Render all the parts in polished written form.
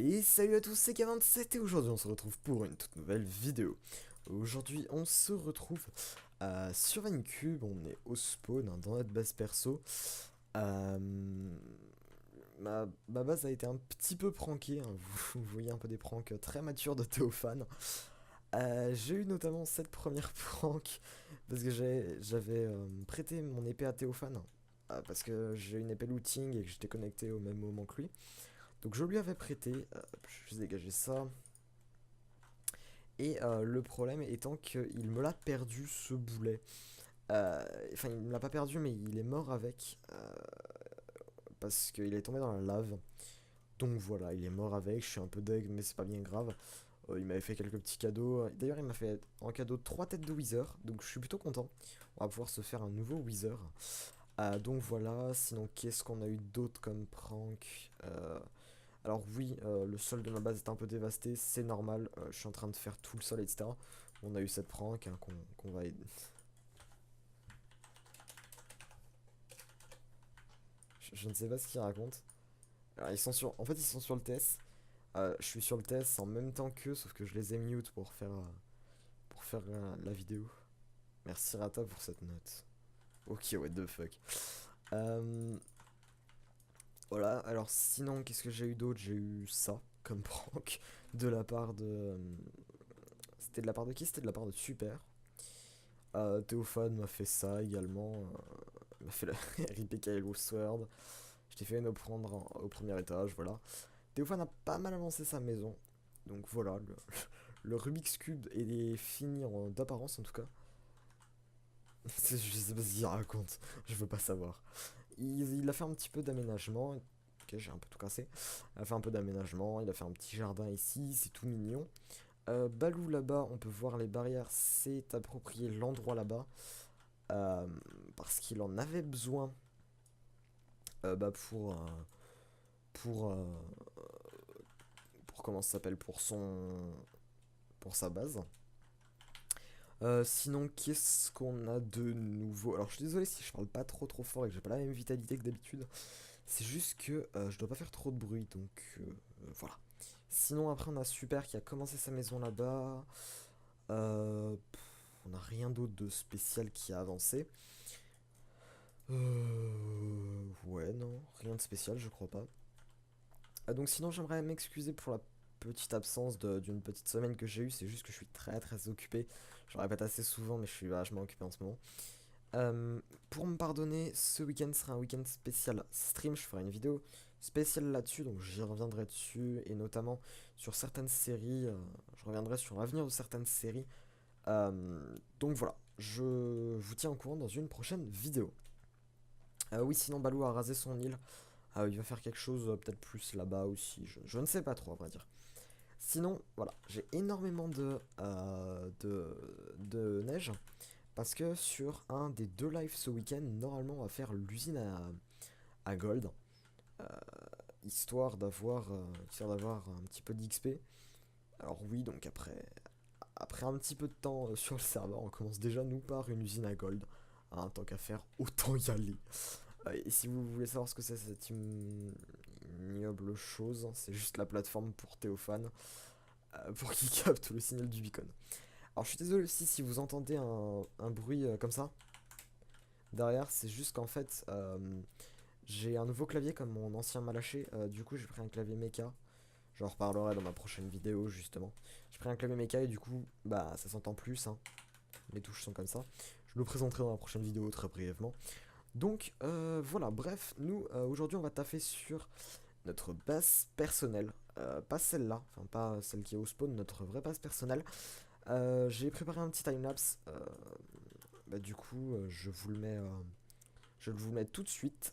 Et salut à tous, c'est K27 et aujourd'hui on se retrouve pour une toute nouvelle vidéo. Aujourd'hui on se retrouve sur Vancube, on est au spawn dans notre base perso. Euh, ma base a été un petit peu prankée, hein, vous voyez un peu des pranks très matures de Théophane. J'ai eu notamment cette première prank parce que j'avais prêté mon épée à Théophane. Parce que j'ai une épée looting et que j'étais connecté au même moment que lui. Donc je lui avais prêté, je vais dégager ça. Et le problème étant qu'il me l'a perdu ce boulet. Enfin, il ne l'a pas perdu, mais il est mort avec. Parce qu'il est tombé dans la lave. Donc voilà, il est mort avec. Je suis un peu deg, mais c'est pas bien grave. Il m'avait fait quelques petits cadeaux. D'ailleurs, il m'a fait en cadeau 3 têtes de Wither. Donc je suis plutôt content. On va pouvoir se faire un nouveau Wither. Donc voilà, sinon qu'est-ce qu'on a eu d'autre comme prank Alors oui, le sol de ma base est un peu dévasté, c'est normal, je suis en train de faire tout le sol, etc. On a eu cette prank hein, qu'on va aider. Je ne sais pas ce qu'ils racontent. Alors, en fait, ils sont sur le TS. Je suis sur le TS en même temps qu'eux, sauf que je les ai mute pour faire la vidéo. Merci Rata pour cette note. Ok, what the fuck. Euh, voilà, alors sinon, qu'est-ce que j'ai eu d'autre? J'ai eu ça comme prank de la part de... C'était de la part de qui? C'était de la part de Super. Théophane m'a fait ça également. M'a fait la RIP Kylo Sword. Je t'ai fait une prendre au premier étage, voilà. Théophane a pas mal avancé sa maison. Donc voilà, le Rubik's Cube est fini d'apparence en tout cas. Je sais pas ce qu'il raconte, je veux pas savoir. Il a fait un petit peu d'aménagement. Ok, j'ai un peu tout cassé. Il a fait un peu d'aménagement, il a fait un petit jardin ici, c'est tout mignon. Balou là-bas, on peut voir les barrières, c'est approprié l'endroit là-bas. euh, Parce qu'il en avait besoin bah pour, euh, pour comment ça s'appelle, pour sa base. Sinon, qu'est-ce qu'on a de nouveau? Alors, je suis désolé si je parle pas trop fort et que j'ai pas la même vitalité que d'habitude. C'est juste que je dois pas faire trop de bruit, donc voilà. Sinon, après, on a Super qui a commencé sa maison là-bas. On a rien d'autre de spécial qui a avancé. Ouais, non, rien de spécial, je crois pas. Donc sinon j'aimerais m'excuser pour la petite absence d'une petite semaine que j'ai eue, c'est juste que je suis très occupé. Je le répète assez souvent mais je suis vachement occupé en ce moment. Pour me pardonner, ce week-end sera un week-end spécial stream, je ferai une vidéo spéciale là-dessus, donc j'y reviendrai dessus, et notamment sur certaines séries, je reviendrai sur l'avenir de certaines séries. Donc voilà, je vous tiens au courant dans une prochaine vidéo. Oui, sinon Balou a rasé son île. Il va faire quelque chose peut-être plus là-bas aussi, je ne sais pas trop à vrai dire. Sinon, voilà, j'ai énormément de neige. Parce que sur un des deux lives ce week-end, normalement on va faire l'usine à Gold. euh, histoire d'avoir un petit peu d'XP. Alors oui, donc après un petit peu de temps sur le serveur, on commence déjà nous par une usine à Gold. Hein, tant qu'à faire, autant y aller. Et si vous voulez savoir ce que c'est cette ignoble chose, c'est juste la plateforme pour Théophane, pour qu'il capte le signal du beacon. Alors je suis désolé aussi si vous entendez un bruit comme ça. Derrière, c'est juste qu'en fait, j'ai un nouveau clavier comme mon ancien m'a lâché. Du coup, j'ai pris un clavier mecha. J'en reparlerai dans ma prochaine vidéo, justement. J'ai pris un clavier mecha et du coup, bah, ça s'entend plus. Hein. Les touches sont comme ça. Je le présenterai dans la prochaine vidéo très brièvement. Donc, voilà, bref, nous, aujourd'hui, on va taffer sur notre base personnelle. Pas celle-là, enfin, pas celle qui est au spawn, notre vraie base personnelle. J'ai préparé un petit timelapse. Bah, du coup, je vous le mets tout de suite.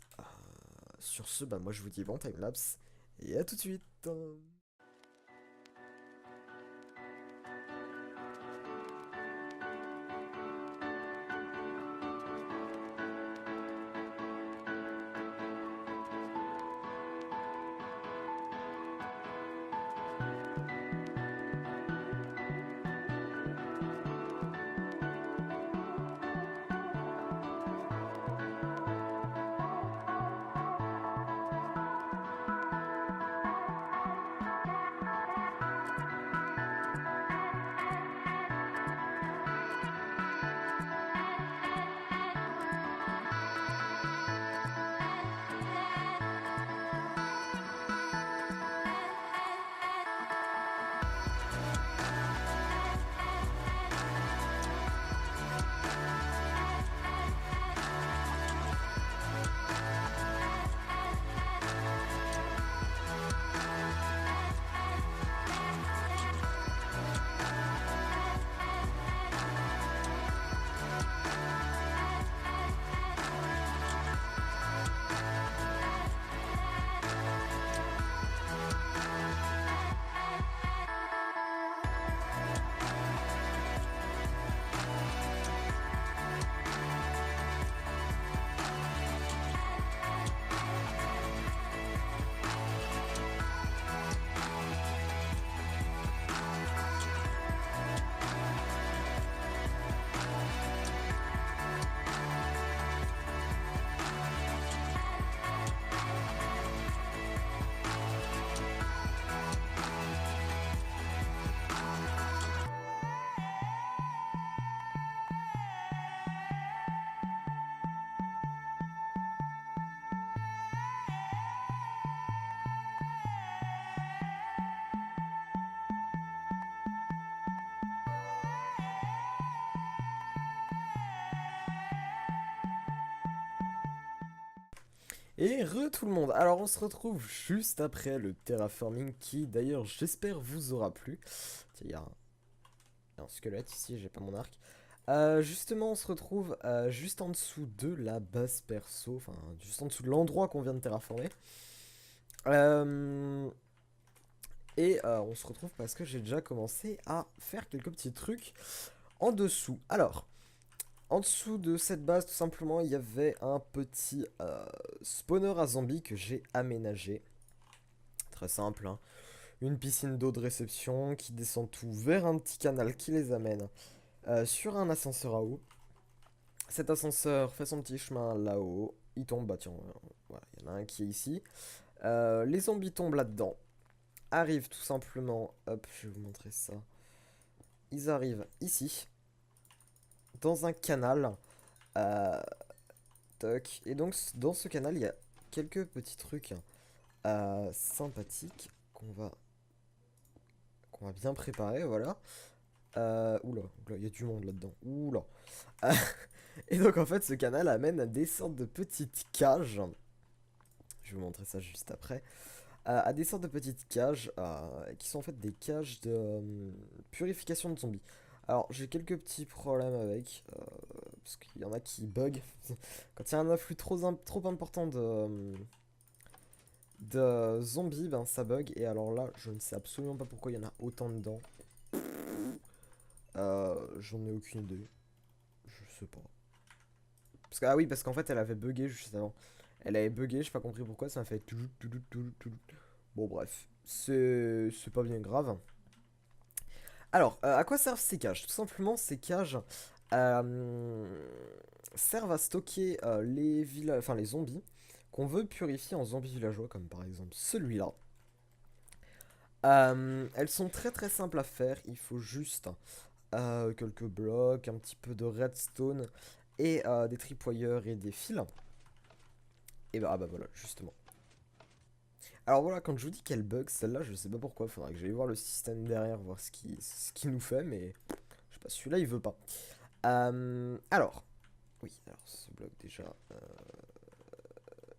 Sur ce, bah, moi je vous dis bon timelapse et à tout de suite. Et re tout le monde. Alors on se retrouve juste après le terraforming qui d'ailleurs j'espère vous aura plu. Tiens, il y a un squelette ici, j'ai pas mon arc. Justement on se retrouve juste en dessous de la base perso, enfin juste en dessous de l'endroit qu'on vient de terraformer. Euh, on se retrouve parce que j'ai déjà commencé à faire quelques petits trucs en dessous. Alors, en dessous de cette base, tout simplement, il y avait un petit spawner à zombies que j'ai aménagé. Très simple, hein. Une piscine d'eau de réception qui descend tout vers un petit canal qui les amène sur un ascenseur à eau. Cet ascenseur fait son petit chemin là-haut. Il tombe, bah tiens, voilà, il y en a un qui est ici. Les zombies tombent là-dedans. Arrivent tout simplement, hop, je vais vous montrer ça. Ils arrivent ici, dans un canal. Euh, Toc. Et donc, dans ce canal, il y a quelques petits trucs sympathiques qu'on va bien préparer, voilà. Oula, il y a du monde là-dedans. Oula. Et donc, en fait, ce canal amène à des sortes de petites cages. Je vais vous montrer ça juste après. À des sortes de petites cages qui sont en fait des cages de purification de zombies. Alors, j'ai quelques petits problèmes avec, parce qu'il y en a qui bug. Quand il y a un afflux trop important de zombies, ben ça bug. Et alors là, je ne sais absolument pas pourquoi il y en a autant dedans. J'en ai aucune idée. Je sais pas. Parce que, ah oui, parce qu'en fait, elle avait bugué juste avant. Elle avait bugué, j'ai pas compris pourquoi, ça m'a fait tout. Bon, bref, c'est pas bien grave. Alors, à quoi servent ces cages? Tout simplement, ces cages servent à stocker les zombies qu'on veut purifier en zombies villageois, comme par exemple celui-là. Elles sont très très simples à faire, il faut juste quelques blocs, un petit peu de redstone et des tripwires et des fils. Et bah, ah bah voilà, justement. Alors voilà, quand je vous dis qu'elle bug, celle-là, je sais pas pourquoi, faudra que j'aille voir le système derrière, voir ce qui nous fait, mais je sais pas, celui-là il veut pas. Alors, oui, alors ce bloc déjà.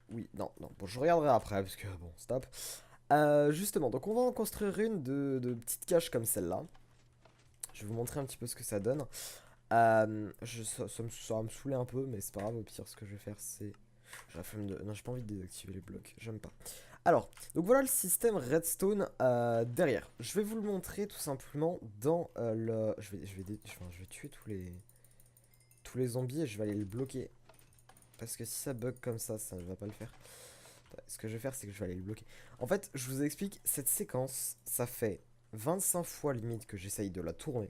Oui, non, non, bon, je regarderai après, parce que bon, stop. Justement, donc on va en construire une de petites caches comme celle-là. Je vais vous montrer un petit peu ce que ça donne. Ça va me saouler un peu, mais c'est pas grave, au pire, ce que je vais faire, c'est. J'ai la flemme de. Non, j'ai pas envie de désactiver les blocs, j'aime pas. Alors, donc voilà le système redstone derrière. Je vais vous le montrer tout simplement dans le. Je vais tuer tous les zombies et je vais aller les bloquer. Parce que si ça bug comme ça ne va pas le faire. Ce que je vais faire, c'est que je vais aller le bloquer. En fait, je vous explique, cette séquence, ça fait 25 fois limite que j'essaye de la tourner.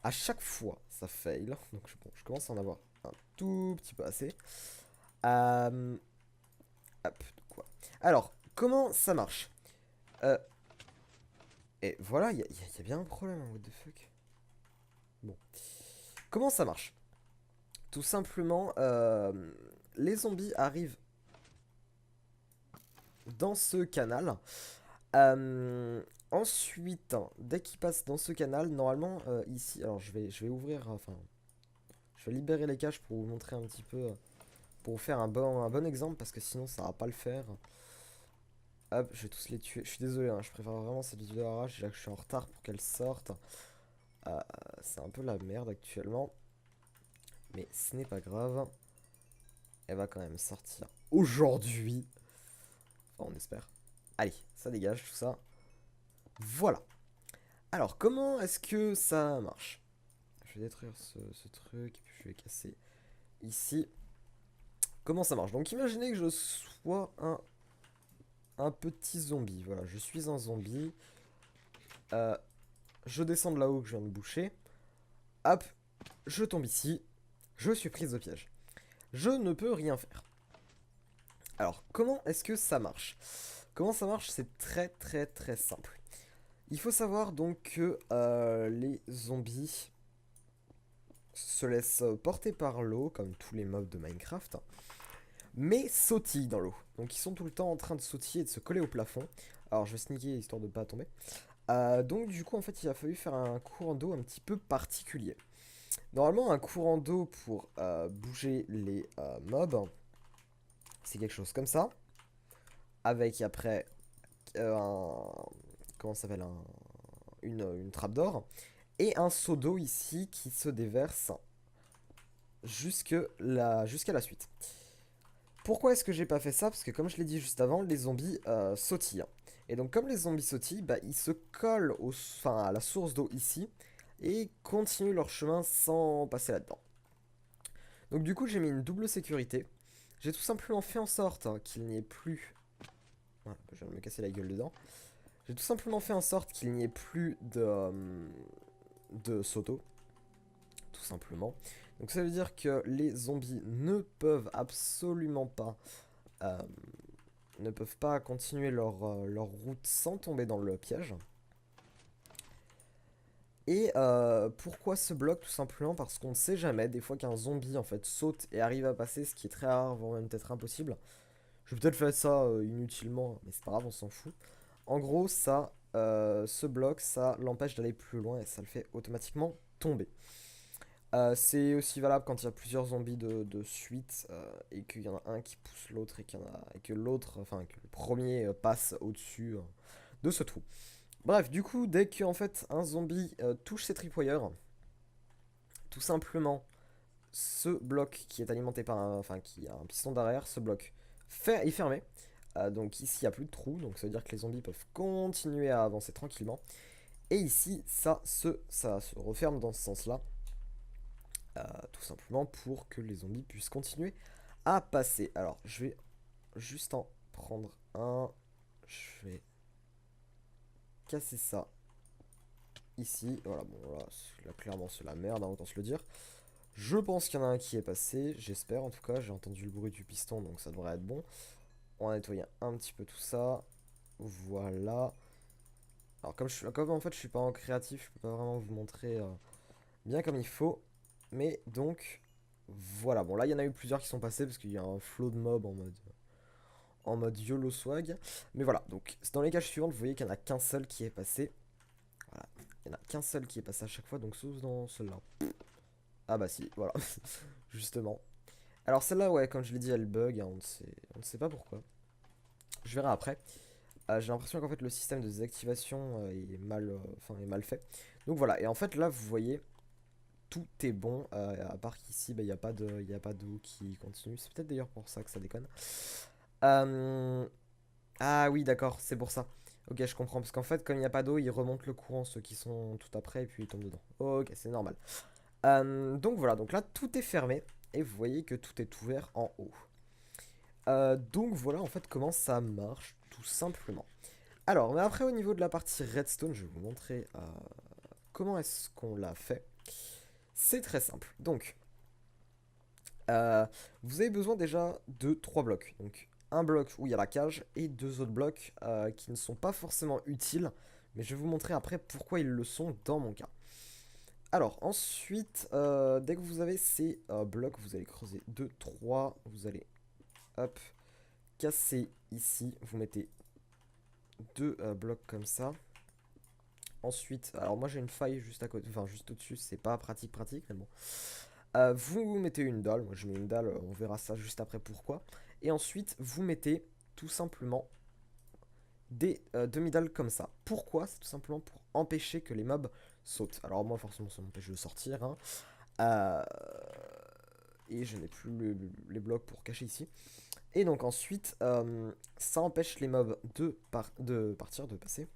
À chaque fois, ça fail. Donc bon, je commence à en avoir un tout petit peu assez. Hop, quoi. Alors, comment ça marche? Et voilà, il y a bien un problème, hein, what the fuck. Bon. Comment ça marche? Tout simplement, les zombies arrivent dans ce canal. Ensuite, dès qu'ils passent dans ce canal, normalement, ici, alors je vais ouvrir, enfin, je vais libérer les caches pour vous montrer un petit peu, pour vous faire un bon exemple, parce que sinon ça va pas le faire. Hop, je vais tous les tuer. Je suis désolé, hein, je préfère vraiment cette vidéo à rage, déjà que je suis en retard pour qu'elle sorte. C'est un peu la merde actuellement. Mais ce n'est pas grave. Elle va quand même sortir aujourd'hui. Enfin, on espère. Allez, ça dégage tout ça. Voilà. Alors, comment est-ce que ça marche? Je vais détruire ce truc et puis je vais casser ici. Comment ça marche? Donc, imaginez que je sois un petit zombie. Voilà, je suis un zombie. Je descends de là-haut que je viens de boucher. Hop, je tombe ici. Je suis prise au piège. Je ne peux rien faire. Alors, comment est-ce que ça marche? Comment ça marche? C'est très très très simple. Il faut savoir donc que les zombies se laissent porter par l'eau, comme tous les mobs de Minecraft, mais sautillent dans l'eau. Donc ils sont tout le temps en train de sautiller et de se coller au plafond. Alors je vais sneaker histoire de ne pas tomber. Donc du coup en fait il a fallu faire un courant d'eau un petit peu particulier. Normalement un courant d'eau pour bouger les mobs, c'est quelque chose comme ça. Avec après un... Comment ça s'appelle une trappe d'or. Et un seau d'eau ici qui se déverse jusqu'à la suite. Pourquoi est-ce que j'ai pas fait ça? Parce que comme je l'ai dit juste avant, les zombies sautillent. Et donc comme les zombies sautillent, bah, ils se collent enfin, à la source d'eau ici et continuent leur chemin sans passer là-dedans. Donc du coup j'ai mis une double sécurité. J'ai tout simplement fait en sorte qu'il n'y ait plus... Ouais, je viens de me casser la gueule dedans. J'ai tout simplement fait en sorte qu'il n'y ait plus de Soto, tout simplement. Donc ça veut dire que les zombies ne peuvent absolument pas euh, continuer leur route sans tomber dans le piège. Et pourquoi ce bloc? Tout simplement parce qu'on ne sait jamais, des fois qu'un zombie en fait saute et arrive à passer, ce qui est très rare, voire même peut-être impossible. Je vais peut-être faire ça inutilement, mais c'est pas grave, on s'en fout. En gros, ça, ce bloc, ça l'empêche d'aller plus loin et ça le fait automatiquement tomber. C'est aussi valable quand il y a plusieurs zombies de suite et qu'il y en a un qui pousse l'autre et que l'autre, enfin que le premier passe au-dessus de ce trou. Bref, du coup, dès que en fait un zombie touche ses tripwires, tout simplement, ce bloc qui est alimenté par enfin qui a un piston derrière, ce bloc est fermé. Donc ici, il n'y a plus de trou, donc ça veut dire que les zombies peuvent continuer à avancer tranquillement. Et ici, ça se referme dans ce sens-là. Tout simplement pour que les zombies puissent continuer à passer. Alors, je vais juste en prendre un. Je vais casser ça ici. Voilà, bon, là clairement, c'est la merde, hein, autant se le dire. Je pense qu'il y en a un qui est passé. J'espère, en tout cas. J'ai entendu le bruit du piston, donc ça devrait être bon. On va nettoyer un petit peu tout ça. Voilà. Alors, comme en fait, je suis pas en créatif, je peux pas vraiment vous montrer bien comme il faut. Mais donc, voilà. Bon, là, il y en a eu plusieurs qui sont passés parce qu'il y a un flot de mobs en mode YOLO swag. Mais voilà, donc dans les cages suivantes, vous voyez qu'il n'y en a qu'un seul qui est passé. Voilà, il n'y en a qu'un seul qui est passé à chaque fois, donc sauf dans celle-là. Ah bah si, voilà, justement. Alors celle-là, ouais, comme je l'ai dit, elle bug, hein, on ne sait pas pourquoi. Je verrai après. J'ai l'impression qu'en fait le système de désactivation est mal fait. Donc voilà, et en fait là, vous voyez, tout est bon, à part qu'ici, bah, il y a pas d'eau qui continue. C'est peut-être d'ailleurs pour ça que ça déconne. Euh, Ah oui, d'accord, c'est pour ça. Ok, je comprends. Parce qu'en fait, comme il n'y a pas d'eau, ils remontent le courant, ceux qui sont tout après, et puis ils tombent dedans. Ok, c'est normal. Donc voilà, donc là, tout est fermé. Et vous voyez que tout est ouvert en haut. Donc voilà, en fait, comment ça marche, tout simplement. Alors, mais après, au niveau de la partie redstone, je vais vous montrer comment est-ce qu'on l'a fait. C'est très simple. Donc, vous avez besoin déjà de 3 blocs. Donc un bloc où il y a la cage et 2 autres blocs qui ne sont pas forcément utiles. Mais je vais vous montrer après pourquoi ils le sont dans mon cas. Alors ensuite, dès que vous avez ces blocs, vous allez creuser 2, 3. Vous allez hop, casser ici. Vous mettez 2 blocs comme ça. Ensuite, alors moi j'ai une faille juste à côté, enfin juste au-dessus, c'est pas pratique, mais bon. Vous mettez une dalle, moi je mets une dalle, on verra ça juste après pourquoi. Et ensuite, vous mettez tout simplement des demi-dalles comme ça. Pourquoi? C'est tout simplement pour empêcher que les mobs sautent. Alors moi forcément ça m'empêche de sortir, hein. Euh, et je n'ai plus les blocs pour cacher ici. Et donc ensuite, ça empêche les mobs de partir, de passer.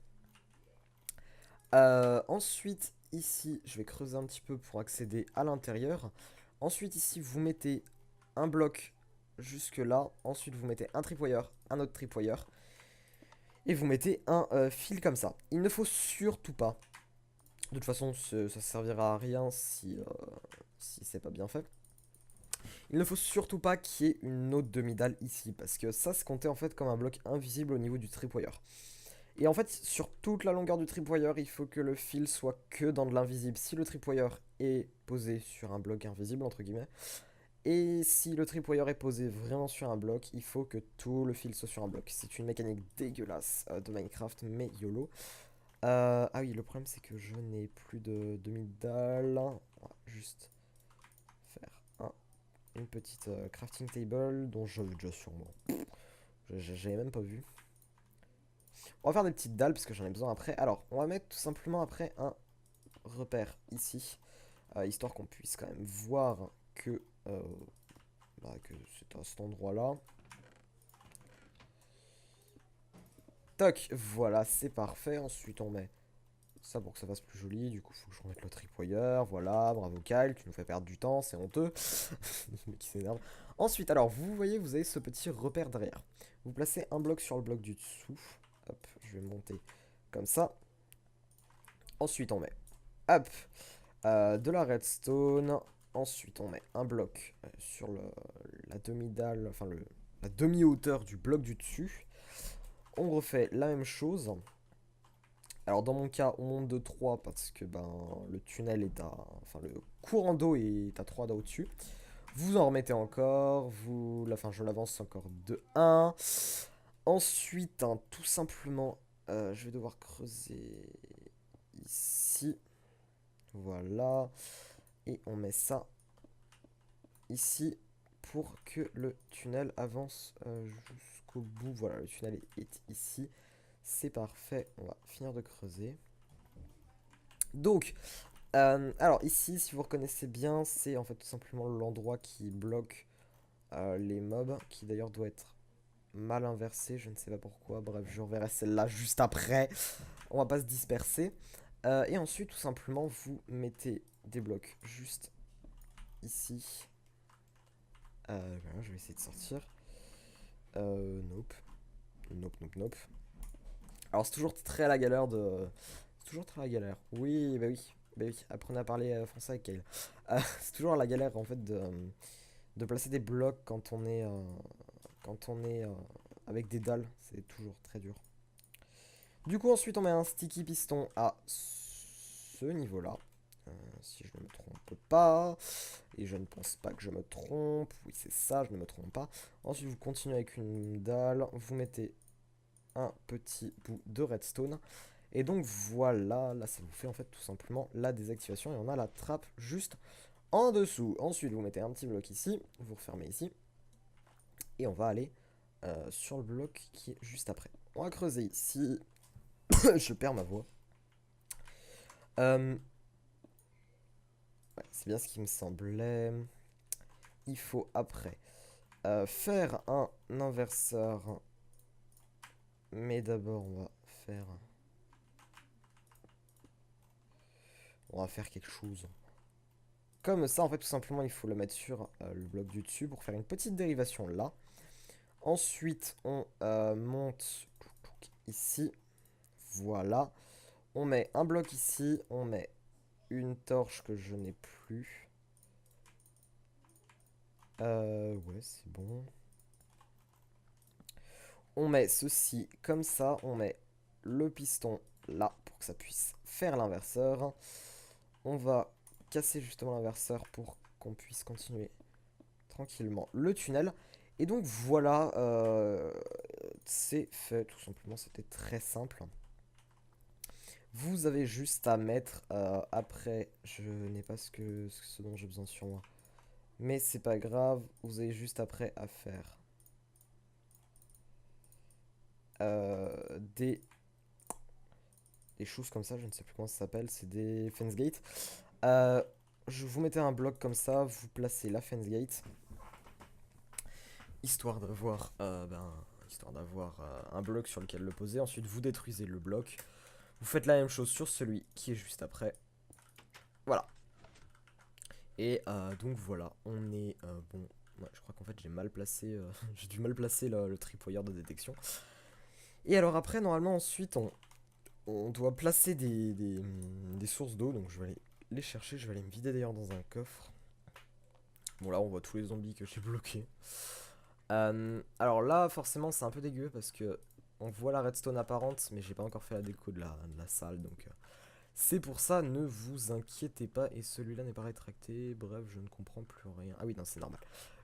Ensuite, ici, je vais creuser un petit peu pour accéder à l'intérieur. Ensuite, ici, vous mettez un bloc jusque là. Ensuite, vous mettez un tripwire, un autre tripwire. Et vous mettez un fil comme ça. Il ne faut surtout pas. De toute façon, ça servira à rien si c'est pas bien fait. Il ne faut surtout pas qu'il y ait une autre demi-dalle ici. Parce que ça se comptait en fait comme un bloc invisible au niveau du tripwire. Et en fait, sur toute la longueur du tripwire, il faut que le fil soit que dans de l'invisible. Si le tripwire est posé sur un bloc invisible, entre guillemets, et si le tripwire est posé vraiment sur un bloc, il faut que tout le fil soit sur un bloc. C'est une mécanique dégueulasse de Minecraft, mais YOLO. Ah oui, le problème c'est que je n'ai plus de demi-dalle. On va juste faire un une petite crafting table dont j'avais déjà sûrement. J'avais même pas vu. On va faire des petites dalles parce que j'en ai besoin après. Alors, on va mettre tout simplement après un repère ici. Histoire qu'on puisse quand même voir que c'est à cet endroit-là. Toc, voilà, c'est parfait. Ensuite, on met ça pour que ça fasse plus joli. Du coup, faut que je remette le tripoyeur. Voilà, bravo Kyle, tu nous fais perdre du temps, c'est honteux. Le mec qui s'énerve. Ensuite, alors, vous voyez, vous avez ce petit repère derrière. Vous placez un bloc sur le bloc du dessous. Hop, je vais monter comme ça. Ensuite, on met, hop, de la redstone. Ensuite, on met un bloc sur la demi-dalle, enfin la demi-hauteur du bloc du dessus. On refait la même chose. Alors dans mon cas, on monte de 3 parce que ben le tunnel est à... Enfin le courant d'eau est à 3 au-dessus. Vous en remettez encore. Enfin je l'avance encore de 1. Ensuite, hein, tout simplement, je vais devoir creuser ici. Voilà. Et on met ça ici pour que le tunnel avance jusqu'au bout. Voilà, le tunnel est ici. C'est parfait. On va finir de creuser. Donc, alors ici, si vous reconnaissez bien, c'est en fait tout simplement l'endroit qui bloque les mobs, qui d'ailleurs doit être mal inversé, je ne sais pas pourquoi. Bref, je reverrai celle-là juste après. On va pas se disperser. Et ensuite, tout simplement, vous mettez des blocs juste ici. Voilà, je vais essayer de sortir. Nope. Nope, nope, nope. Alors c'est toujours très à la galère de... C'est toujours très à la galère. Oui, bah oui. Bah oui, apprenez à parler français avec Kyle. C'est toujours à la galère en fait de placer des blocs quand on est avec des dalles. C'est toujours très dur. Du coup ensuite on met un sticky piston à ce niveau-là. Si je ne me trompe pas. Et je ne pense pas que je me trompe. Oui c'est ça, je ne me trompe pas. Ensuite vous continuez avec une dalle. Vous mettez un petit bout de redstone. Et donc voilà, là ça vous fait en fait tout simplement la désactivation et on a la trappe juste en dessous. Ensuite vous mettez un petit bloc ici, vous refermez ici et on va aller sur le bloc qui est juste après. On va creuser ici, je perds ma voix. Ouais, c'est bien ce qui me semblait. Il faut après faire un inverseur, mais d'abord on va faire quelque chose. Comme ça, en fait, tout simplement, il faut le mettre sur le bloc du dessus pour faire une petite dérivation là. Ensuite, on monte ici. Voilà. On met un bloc ici. On met une torche que je n'ai plus. Ouais, c'est bon. On met ceci comme ça. On met le piston là pour que ça puisse faire l'inverseur. On va casser justement l'inverseur pour qu'on puisse continuer tranquillement le tunnel. Et donc voilà, c'est fait tout simplement, c'était très simple. Vous avez juste à mettre, après, je n'ai pas ce dont j'ai besoin sur moi. Mais c'est pas grave, vous avez juste après à faire des choses comme ça, je ne sais plus comment ça s'appelle, c'est des fence gates. Vous mettez un bloc comme ça, vous placez la fence gate. Histoire d'avoir un bloc sur lequel le poser. Ensuite, vous détruisez le bloc. Vous faites la même chose sur celui qui est juste après. Voilà. Et donc voilà, on est bon. Ouais, je crois qu'en fait j'ai mal placé, j'ai dû mal placer le tripoyeur de détection. Et alors après, normalement ensuite, on doit placer des sources d'eau. Donc je vais aller les chercher. Je vais aller me vider d'ailleurs dans un coffre. Bon là, on voit tous les zombies que j'ai bloqués. Alors là, forcément, c'est un peu dégueu parce que on voit la redstone apparente, mais j'ai pas encore fait la déco de la salle, donc c'est pour ça, ne vous inquiétez pas. Et celui-là n'est pas rétracté. Bref, je ne comprends plus rien. Ah oui, non, c'est normal.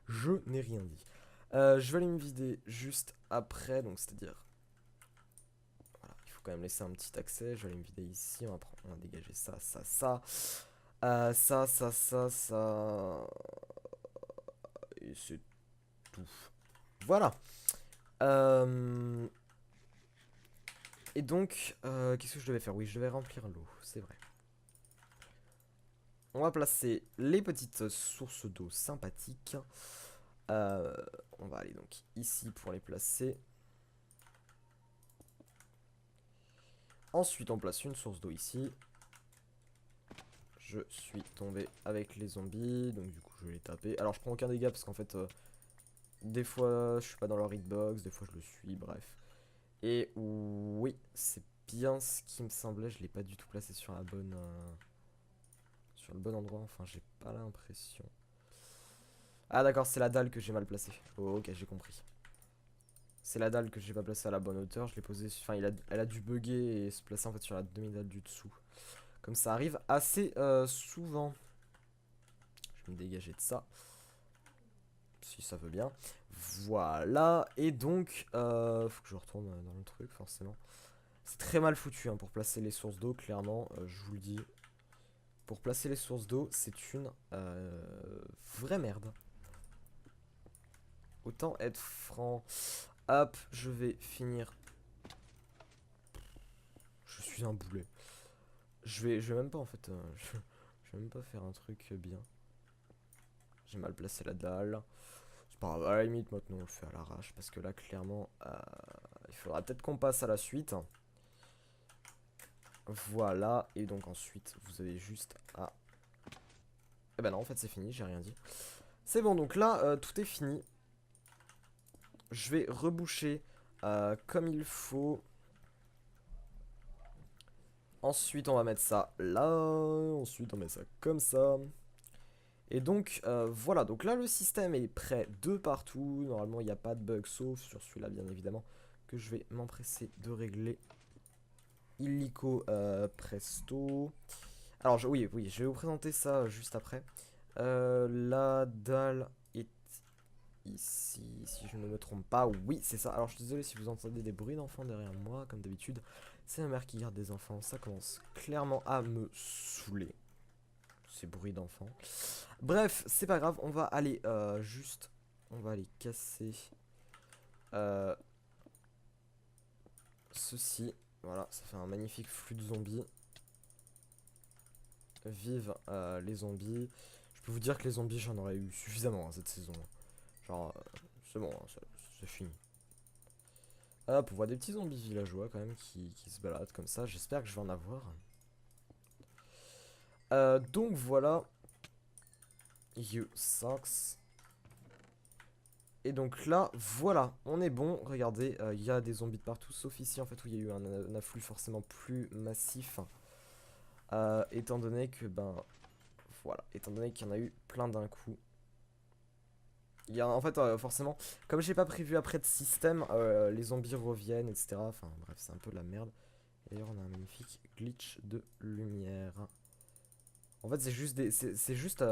Je n'ai rien dit. Je vais aller me vider juste après, donc c'est-à-dire... Voilà, il faut quand même laisser un petit accès. Je vais aller me vider ici. On va dégager ça, ça, ça. Ça, ça, ça, ça. Et c'est tout. Voilà. Euh, Et donc, qu'est-ce que je devais faire? Oui, je devais remplir l'eau, c'est vrai. On va placer les petites sources d'eau sympathiques. Euh, on va aller donc ici pour les placer. Ensuite, on place une source d'eau ici. Je suis tombé avec les zombies, donc du coup je vais les taper. Alors je prends aucun dégât parce qu'en fait, des fois je suis pas dans leur hitbox, des fois je le suis, bref. Et oui, c'est bien ce qui me semblait, je l'ai pas du tout placé sur la bonne... sur le bon endroit, enfin j'ai pas l'impression. Ah d'accord, c'est la dalle que j'ai mal placée. Oh, ok, j'ai compris. C'est la dalle que j'ai pas placée à la bonne hauteur, je l'ai posée... Enfin, elle a dû bugger et se placer en fait sur la demi-dalle du dessous. Comme ça arrive assez souvent. Je vais me dégager de ça. Si ça veut bien. Voilà, et donc... faut que je retourne dans le truc, forcément. C'est très mal foutu hein, pour placer les sources d'eau, clairement, je vous le dis. Pour placer les sources d'eau, c'est une vraie merde. Autant être franc. Hop, je vais finir. Je suis un boulet. Je vais même pas en fait. Je vais même pas faire un truc bien. J'ai mal placé la dalle. C'est pas grave, à la limite, maintenant on le fait à l'arrache. Parce que là, clairement, il faudra peut-être qu'on passe à la suite. Voilà, et donc ensuite, vous avez juste à... Eh ben non, en fait, c'est fini, j'ai rien dit. C'est bon, donc là, tout est fini. Je vais reboucher comme il faut. Ensuite, on va mettre ça là. Ensuite, on met ça comme ça. Et donc, voilà. Donc là, le système est prêt de partout. Normalement, il n'y a pas de bug, sauf sur celui-là, bien évidemment, que je vais m'empresser de régler. Illico presto. Alors, oui, je vais vous présenter ça juste après. La dalle est ici, si je ne me trompe pas. Oui, c'est ça. Alors, je suis désolé si vous entendez des bruits d'enfants derrière moi, comme d'habitude. C'est ma mère qui garde des enfants. Ça commence clairement à me saouler. Ces bruits d'enfants. Bref, c'est pas grave. On va aller juste... On va aller casser euh, ceci. Voilà, ça fait un magnifique flux de zombies. Vive les zombies. Je peux vous dire que les zombies, j'en aurais eu suffisamment hein, cette saison. Genre, c'est bon, hein, c'est fini. Hop, on voit des petits zombies villageois quand même qui se baladent comme ça. J'espère que je vais en avoir. Donc voilà. You sucks. Et donc là, voilà, on est bon. Regardez, il y a des zombies de partout, sauf ici en fait où il y a eu un afflux forcément plus massif. Étant donné que, ben, voilà, étant donné qu'il y en a eu plein d'un coup. Il y a en fait forcément, comme j'ai pas prévu après de système, les zombies reviennent, etc. Enfin bref, c'est un peu de la merde. D'ailleurs, on a un magnifique glitch de lumière. En fait, c'est juste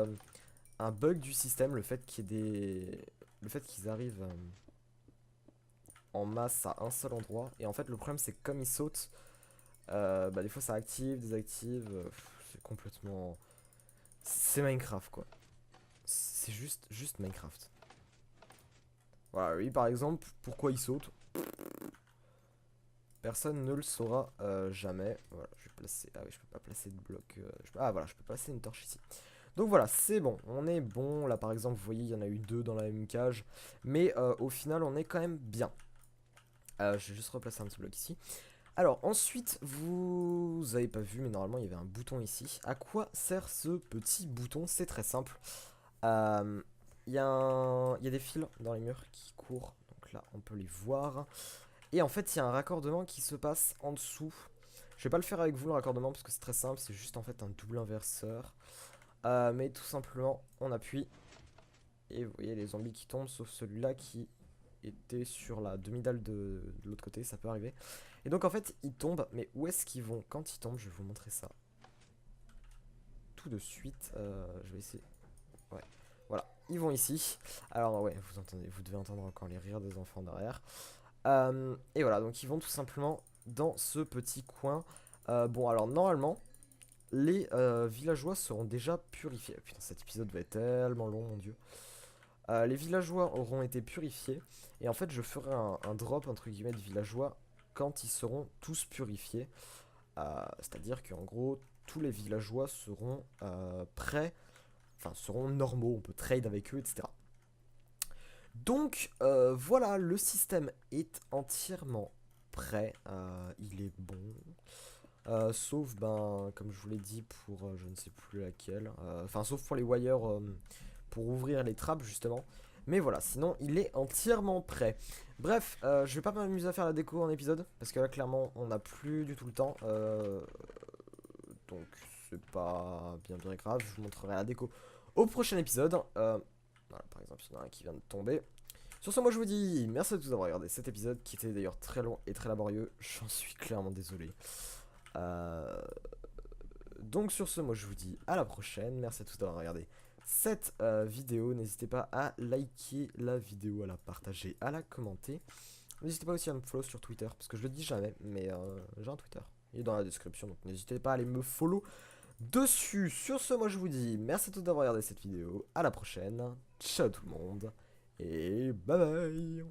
un bug du système, le fait qu'il y ait des, le fait qu'ils arrivent en masse à un seul endroit. Et en fait, le problème, c'est que comme ils sautent, bah, des fois ça active, désactive. C'est complètement, c'est Minecraft quoi. C'est juste Minecraft. Voilà, lui par exemple, pourquoi il saute? Personne ne le saura jamais. Voilà, je vais placer. Ah oui, je peux pas placer de bloc. Ah voilà, je peux placer une torche ici. Donc voilà, c'est bon. On est bon. Là par exemple, vous voyez, il y en a eu deux dans la même cage. Mais au final, on est quand même bien. Je vais juste replacer un petit bloc ici. Alors ensuite, vous avez pas vu, mais normalement, il y avait un bouton ici. À quoi sert ce petit bouton? C'est très simple. Il y a des fils dans les murs qui courent. Donc là, on peut les voir. Et en fait, il y a un raccordement qui se passe en dessous. Je vais pas le faire avec vous le raccordement parce que c'est très simple, c'est juste en fait un double inverseur. Mais tout simplement, on appuie. Et vous voyez les zombies qui tombent, sauf celui-là qui était sur la demi-dalle de l'autre côté, ça peut arriver. Et donc en fait, ils tombent, mais où est-ce qu'ils vont quand ils tombent? Je vais vous montrer ça. Tout de suite, je vais essayer. Ouais, voilà, ils vont ici. Alors ouais, vous devez entendre encore les rires des enfants derrière. Et voilà, donc ils vont tout simplement dans ce petit coin. Bon, alors normalement, les villageois seront déjà purifiés. Putain, cet épisode va être tellement long, mon dieu. Les villageois auront été purifiés. Et en fait, je ferai un drop, entre guillemets, de villageois quand ils seront tous purifiés. C'est-à-dire qu'en gros, tous les villageois seront prêts, enfin, seront normaux. On peut trade avec eux, etc. Donc, voilà, le système est entièrement prêt. Il est bon. Sauf, ben, comme je vous l'ai dit, pour je ne sais plus laquelle. Enfin, sauf pour les wires pour ouvrir les trappes, justement. Mais voilà, sinon, il est entièrement prêt. Bref, je vais pas m'amuser à faire la déco en épisode. Parce que là, clairement, on n'a plus du tout le temps. Donc, c'est pas bien grave. Je vous montrerai la déco au prochain épisode. Voilà, par exemple, il y en a un qui vient de tomber. Sur ce, moi je vous dis merci à tous d'avoir regardé cet épisode qui était d'ailleurs très long et très laborieux. J'en suis clairement désolé. Donc sur ce, moi je vous dis à la prochaine. Merci à tous d'avoir regardé cette vidéo. N'hésitez pas à liker la vidéo, à la partager, à la commenter. N'hésitez pas aussi à me follow sur Twitter, parce que je le dis jamais, mais j'ai un Twitter. Il est dans la description, donc n'hésitez pas à aller me follow dessus. Sur ce, moi je vous dis merci à tous d'avoir regardé cette vidéo. À la prochaine. Ciao tout le monde. Et bye bye.